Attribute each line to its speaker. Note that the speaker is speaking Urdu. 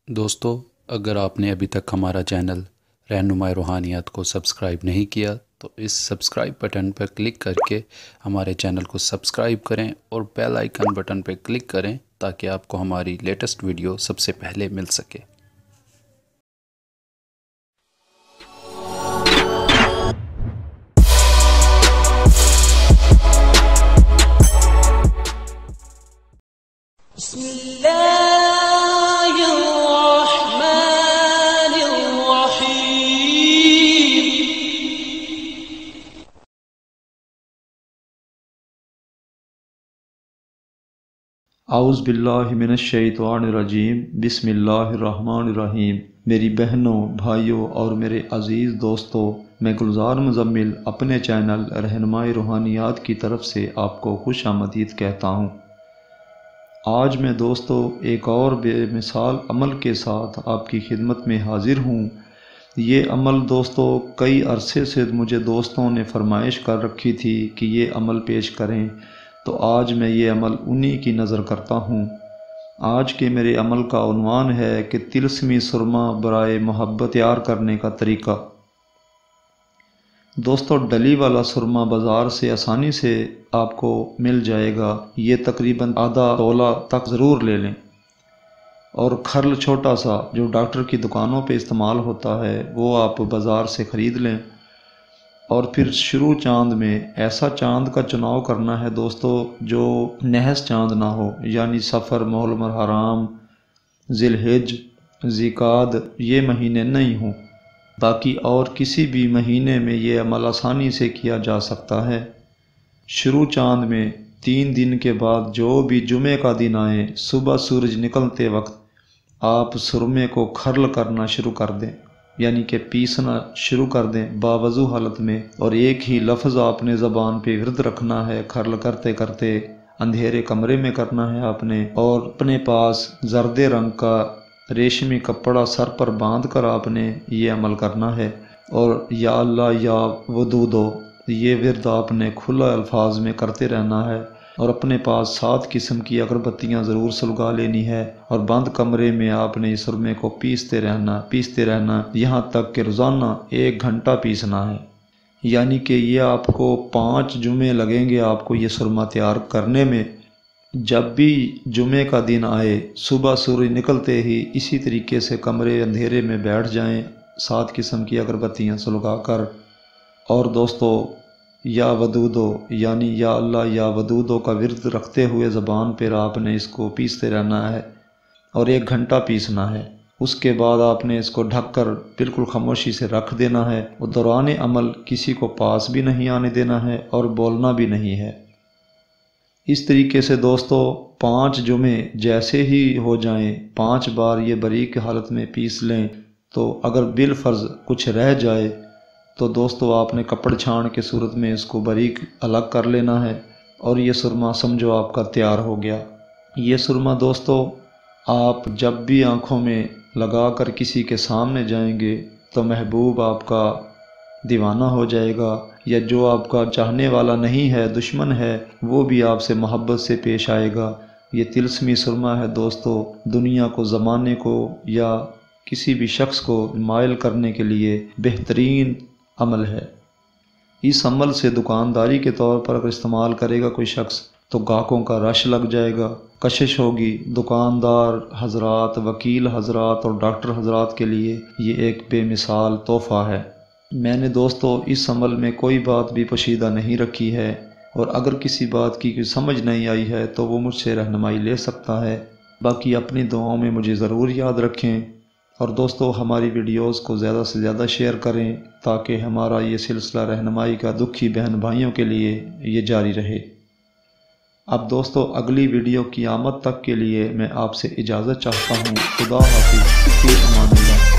Speaker 1: دوستو، اگر آپ نے ابھی تک ہمارا چینل رہنمائی روحانیات کو سبسکرائب نہیں کیا تو اس سبسکرائب بٹن پر کلک کر کے ہمارے چینل کو سبسکرائب کریں اور بیل آئیکن بٹن پر کلک کریں تاکہ آپ کو ہماری لیٹسٹ ویڈیو سب سے پہلے مل سکے۔
Speaker 2: بسم اللہ الرحمن الرحیم۔
Speaker 3: اعوذ باللہ من الشیطان الرجیم، بسم اللہ الرحمن الرحیم۔ میری بہنوں، بھائیوں اور میرے عزیز دوستوں، میں گلزار مزمل اپنے چینل رہنمائی روحانیات کی طرف سے آپ کو خوش آمدید کہتا ہوں۔ آج میں دوستو ایک اور بے مثال عمل کے ساتھ آپ کی خدمت میں حاضر ہوں۔ یہ عمل دوستو کئی عرصے سے مجھے دوستوں نے فرمائش کر رکھی تھی کہ یہ عمل پیش کریں، تو آج میں یہ عمل انہی کی نظر کرتا ہوں۔ آج کے میرے عمل کا عنوان ہے کہ طلسمی سرما برائے محبت تیار کرنے کا طریقہ۔ دوستو ڈلی والا سرما بازار سے آسانی سے آپ کو مل جائے گا، یہ تقریباً آدھا تولہ تک ضرور لے لیں، اور کھرل چھوٹا سا جو ڈاکٹر کی دکانوں پہ استعمال ہوتا ہے وہ آپ بازار سے خرید لیں۔ اور پھر شروع چاند میں ایسا چاند کا چناؤ کرنا ہے دوستو جو نحس چاند نہ ہو، یعنی صفر، محرم، حرام، ذی الحج، ذیقعد یہ مہینے نہیں ہوں۔ باقی اور کسی بھی مہینے میں یہ عمل آسانی سے کیا جا سکتا ہے۔ شروع چاند میں 3 دن کے بعد جو بھی جمعہ کا دن آئے، صبح سورج نکلتے وقت آپ سرمے کو کھرل کرنا شروع کر دیں، یعنی کہ پیسنا شروع کر دیں باوضو حالت میں، اور ایک ہی لفظ آپ نے زبان پہ ورد رکھنا ہے کھرل کرتے کرتے۔ اندھیرے کمرے میں کرنا ہے آپ نے، اور اپنے پاس زرد رنگ کا ریشمی کپڑا سر پر باندھ کر آپ نے یہ عمل کرنا ہے، اور یا اللہ یا ودودو یہ ورد آپ نے کھلا الفاظ میں کرتے رہنا ہے، اور اپنے پاس 7 قسم کی اگربتیاں ضرور سلگا لینی ہے، اور بند کمرے میں آپ نے اس سرمے کو پیستے رہنا یہاں تک کہ روزانہ 1 گھنٹہ پیسنا ہے۔ یعنی کہ یہ آپ کو 5 جمعے لگیں گے آپ کو یہ سرما تیار کرنے میں۔ جب بھی جمعے کا دن آئے، صبح سورج نکلتے ہی اسی طریقے سے کمرے اندھیرے میں بیٹھ جائیں 7 قسم کی اگربتیاں سلگا کر، اور دوستو یا ودودو یعنی یا اللہ یا ودودو کا ورد رکھتے ہوئے زبان پر آپ نے اس کو پیستے رہنا ہے، اور 1 گھنٹہ پیسنا ہے۔ اس کے بعد آپ نے اس کو ڈھک کر بالکل خاموشی سے رکھ دینا ہے، اور دوران عمل کسی کو پاس بھی نہیں آنے دینا ہے اور بولنا بھی نہیں ہے۔ اس طریقے سے دوستو 5 جمعے جیسے ہی ہو جائیں، 5 بار یہ باریک حالت میں پیس لیں، تو اگر بالفرض کچھ رہ جائے تو دوستو آپ نے کپڑ چھان کے صورت میں اس کو باریک الگ کر لینا ہے، اور یہ سرما سمجھو آپ کا تیار ہو گیا۔ یہ سرما دوستو آپ جب بھی آنکھوں میں لگا کر کسی کے سامنے جائیں گے تو محبوب آپ کا دیوانہ ہو جائے گا، یا جو آپ کا چاہنے والا نہیں ہے، دشمن ہے، وہ بھی آپ سے محبت سے پیش آئے گا۔ یہ طلسمی سرما ہے دوستو، دنیا کو، زمانے کو یا کسی بھی شخص کو مائل کرنے کے لیے بہترین عمل ہے۔ اس عمل سے دکانداری کے طور پر اگر استعمال کرے گا کوئی شخص تو گاہکوں کا رش لگ جائے گا، کشش ہوگی۔ دکاندار حضرات، وکیل حضرات اور ڈاکٹر حضرات کے لیے یہ ایک بے مثال تحفہ ہے۔ میں نے دوستو اس عمل میں کوئی بات بھی پوشیدہ نہیں رکھی ہے، اور اگر کسی بات کی کوئی سمجھ نہیں آئی ہے تو وہ مجھ سے رہنمائی لے سکتا ہے۔ باقی اپنی دعاؤں میں مجھے ضرور یاد رکھیں، اور دوستو ہماری ویڈیوز کو زیادہ سے زیادہ شیئر کریں تاکہ ہمارا یہ سلسلہ رہنمائی کا دکھی بہن بھائیوں کے لیے یہ جاری رہے۔ اب دوستو اگلی ویڈیو کی آمد تک کے لیے میں آپ سے اجازت چاہتا ہوں۔ خدا حافظ، فی امان اللہ۔